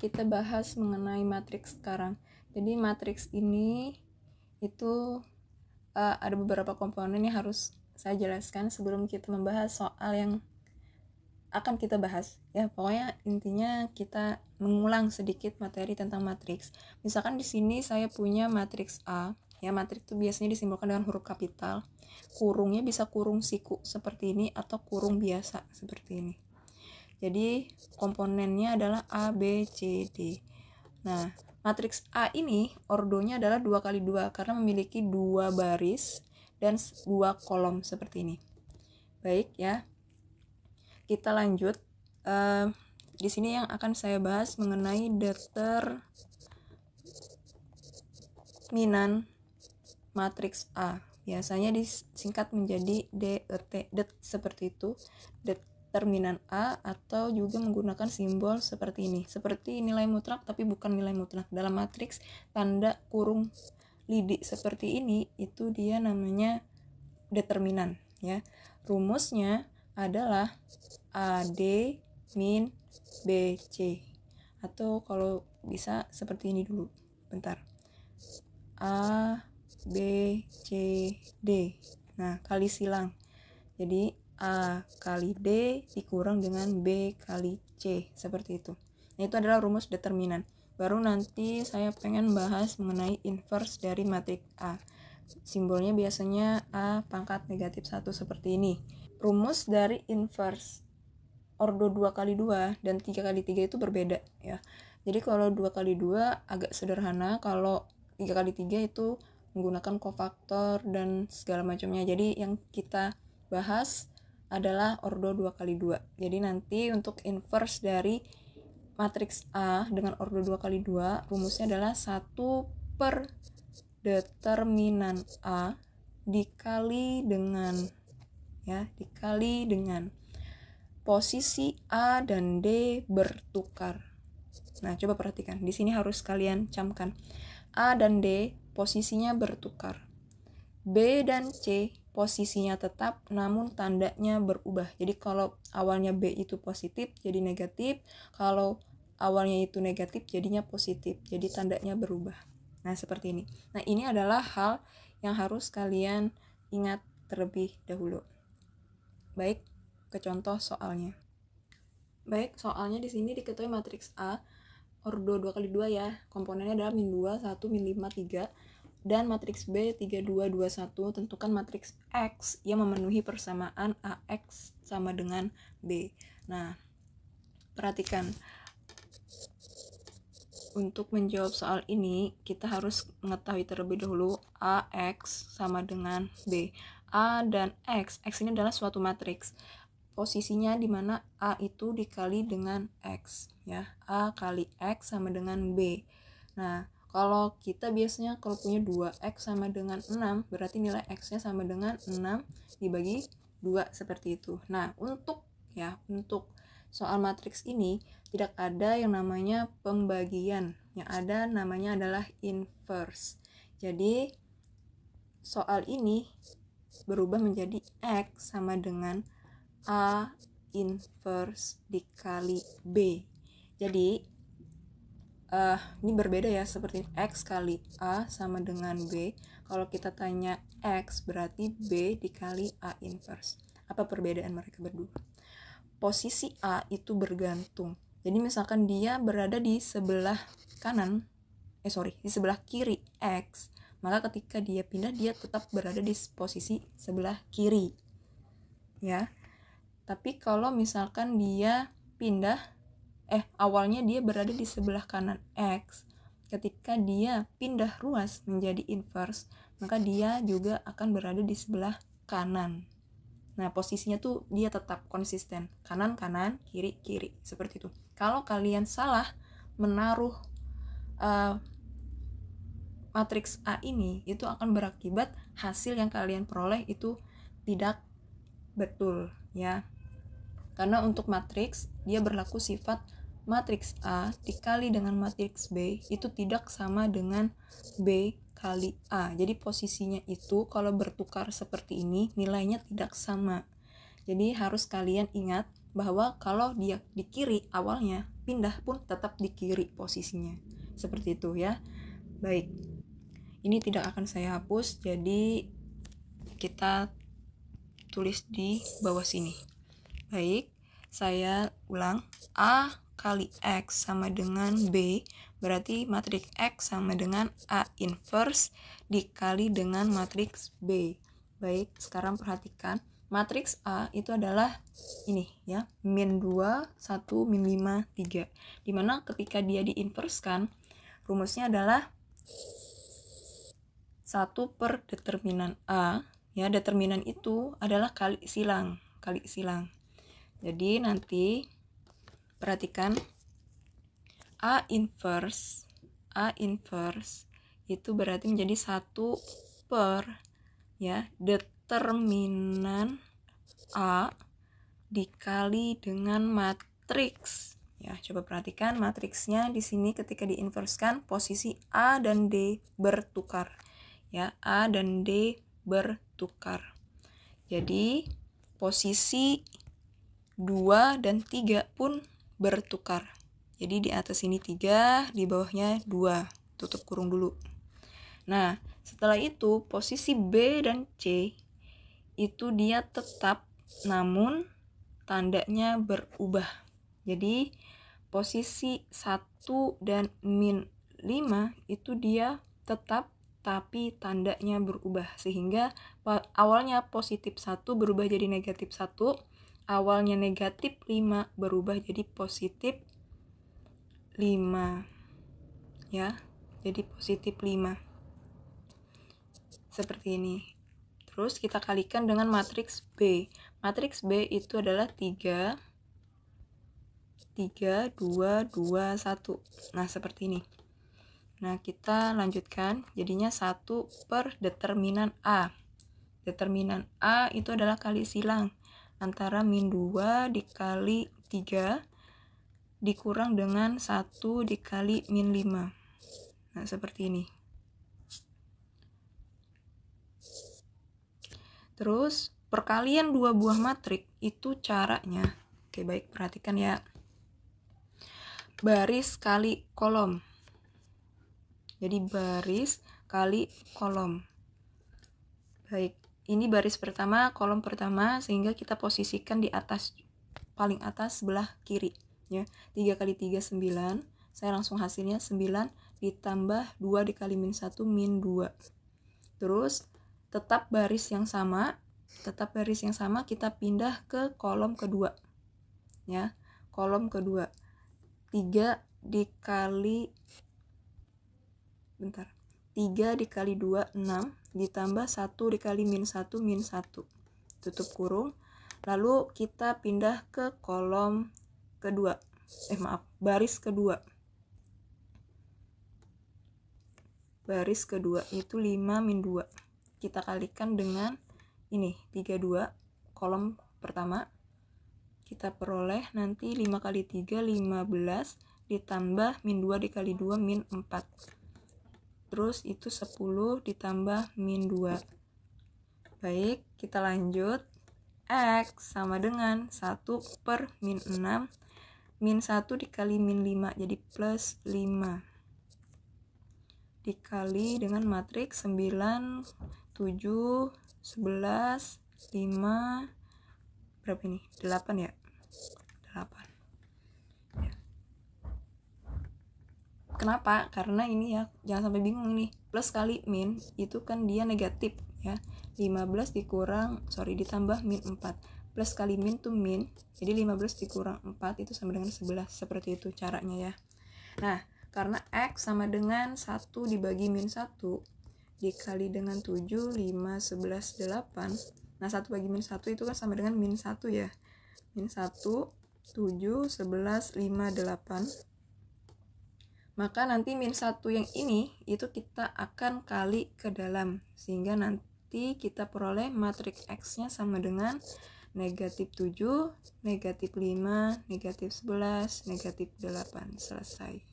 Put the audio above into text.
kita bahas mengenai matriks sekarang. Jadi matriks ini itu ada beberapa komponen yang harus saya jelaskan sebelum kita membahas soal yang akan kita bahas. Ya, pokoknya intinya kita mengulang sedikit materi tentang matriks. Misalkan di sini saya punya matriks A. Ya, matriks itu biasanya disimbolkan dengan huruf kapital. Kurungnya bisa kurung siku seperti ini atau kurung biasa seperti ini. Jadi komponennya adalah A, B, C, D. Nah, matriks A ini ordonya adalah 2x2 karena memiliki 2 baris dan 2 kolom seperti ini. Baik ya. Kita lanjut. Di sini yang akan saya bahas mengenai determinan matriks A. Biasanya disingkat menjadi DET, seperti itu. Determinan A, atau juga menggunakan simbol seperti ini. Seperti nilai mutlak tapi bukan nilai mutlak. Dalam matriks tanda kurung lidi seperti ini itu dia namanya determinan ya. Rumusnya adalah AD min BC, atau kalau bisa seperti ini dulu. Bentar. A B C D. Nah, kali silang. Jadi A kali D dikurang dengan B kali C, seperti itu. Nah, itu adalah rumus determinan. Baru nanti saya pengen bahas mengenai inverse dari matriks A. Simbolnya biasanya A pangkat negatif 1 seperti ini. Rumus dari inverse ordo 2x2 dan 3x3 itu berbeda ya. Jadi kalau 2x2 agak sederhana, kalau 3x3 itu menggunakan kofaktor dan segala macamnya. Jadi yang kita bahas adalah ordo 2x2. Jadi nanti untuk inverse dari matriks A dengan ordo 2x2, rumusnya adalah 1 per determinan A dikali dengan posisi A dan D bertukar. Nah, coba perhatikan. Di sini harus kalian camkan. A dan D posisinya bertukar. B dan C posisinya tetap namun tandanya berubah. Jadi kalau awalnya B itu positif jadi negatif, kalau awalnya itu negatif jadinya positif. Jadi tandanya berubah. Nah, seperti ini. Nah, ini adalah hal yang harus kalian ingat terlebih dahulu. Baik, ke contoh soalnya. Baik, soalnya di sini diketahui matriks A ordo 2x2 ya. Komponennya adalah min 2, 1, min 5, 3. Dan matriks B 3, 2, 2, 1. Tentukan matriks X yang memenuhi persamaan AX sama dengan B. Nah, perhatikan. Untuk menjawab soal ini, kita harus mengetahui terlebih dahulu AX sama dengan B. A dan X ini adalah suatu matriks. Posisinya di mana A itu dikali dengan X ya. A kali X sama dengan B. Nah, kalau kita biasanya kalau punya 2X sama dengan 6, berarti nilai X-nya sama dengan 6 dibagi 2 seperti itu. Nah, untuk soal matriks ini tidak ada yang namanya pembagian. Yang ada namanya adalah inverse. Jadi, soal ini berubah menjadi X sama dengan A inverse dikali B. Jadi ini berbeda ya, seperti X kali A sama dengan B. Kalau kita tanya X berarti B dikali A inverse. Apa perbedaan mereka berdua? Posisi A itu bergantung. Jadi misalkan dia berada di sebelah di sebelah kiri X, maka ketika dia pindah dia tetap berada di posisi sebelah kiri ya. Tapi kalau misalkan dia awalnya dia berada di sebelah kanan X, ketika dia pindah ruas menjadi inverse, maka dia juga akan berada di sebelah kanan. Nah, posisinya tuh dia tetap konsisten, kanan, kiri, seperti itu. Kalau kalian salah menaruh matriks A ini, itu akan berakibat hasil yang kalian peroleh itu tidak betul ya. Karena untuk matriks, dia berlaku sifat matriks A dikali dengan matriks B itu tidak sama dengan B kali A. Jadi posisinya itu kalau bertukar seperti ini nilainya tidak sama. Jadi harus kalian ingat bahwa kalau dia di kiri awalnya pindah pun tetap di kiri posisinya. Seperti itu ya. Baik. Ini tidak akan saya hapus, jadi kita tulis di bawah sini. Baik, saya ulang. A kali X sama dengan B, berarti matriks X sama dengan A inverse dikali dengan matriks B. Baik, sekarang perhatikan. Matriks A itu adalah ini ya, min 2, 1, min 5, 3. Dimana ketika dia diinverskan, rumusnya adalah 1 per determinan A. Ya, determinan itu adalah kali silang. Jadi nanti perhatikan A inverse itu berarti menjadi 1 per ya determinan A dikali dengan matriks. Ya, coba perhatikan matriksnya di sini ketika diinverskan posisi A dan D bertukar. Ya, A dan D bertukar. Jadi posisi 2 dan 3 pun bertukar. Jadi di atas ini 3, di bawahnya 2. Tutup kurung dulu. Nah, setelah itu posisi B dan C itu dia tetap, namun tandanya berubah. Jadi posisi 1 dan min 5 itu dia tetap, tapi tandanya berubah. Sehingga awalnya positif 1 berubah jadi negatif 1. Awalnya negatif 5 berubah jadi positif 5. Ya, jadi positif 5. Seperti ini. Terus kita kalikan dengan matriks B. Matriks B itu adalah 3, 2, 2, 1. Nah, seperti ini. Nah, kita lanjutkan. Jadinya 1 per determinan A. Determinan A itu adalah kali silang antara min 2 dikali 3 dikurang dengan 1 dikali min 5. Nah, seperti ini. Terus, perkalian dua buah matriks itu caranya. Oke, baik, perhatikan ya. Baris kali kolom. Jadi, baris kali kolom. Baik, ini baris pertama, kolom pertama, sehingga kita posisikan di atas, paling atas sebelah kiri. Ya, 3 kali 3, 9. Saya langsung hasilnya 9 ditambah 2 dikali min 1, min 2. Terus, tetap baris yang sama, kita pindah ke kolom kedua. Ya, kolom kedua. 3 dikali 2, 6, ditambah 1 dikali min 1, min 1. Tutup kurung. Lalu kita pindah ke kolom kedua. Baris kedua. Baris kedua itu 5 min 2. Kita kalikan dengan ini, 32, kolom pertama. Kita peroleh nanti 5 kali 3, 15, ditambah min 2 dikali 2, min 4. Terus itu 10 ditambah min 2. Baik, kita lanjut. X sama dengan 1 per min 6. Min 1 dikali min 5, jadi plus 5. Dikali dengan matriks 9, 7, 11, 5. Berapa ini? 8 ya? 8. Kenapa? Karena ini ya, jangan sampai bingung ini. Plus kali min itu kan dia negatif ya. 15 ditambah min 4. Plus kali min tuh min. Jadi 15 dikurang 4 itu sama dengan 11. Seperti itu caranya ya. Nah, karena X sama dengan 1 dibagi min 1 dikali dengan 7, 5, 11, 8. Nah, 1 bagi min 1 itu kan sama dengan min 1 ya. Min 1, 7, 11, 5, 8. Maka nanti min 1 yang ini itu kita akan kali ke dalam, sehingga nanti kita peroleh matriks X-nya sama dengan negatif 7, negatif 5, negatif 11, negatif 8. Selesai.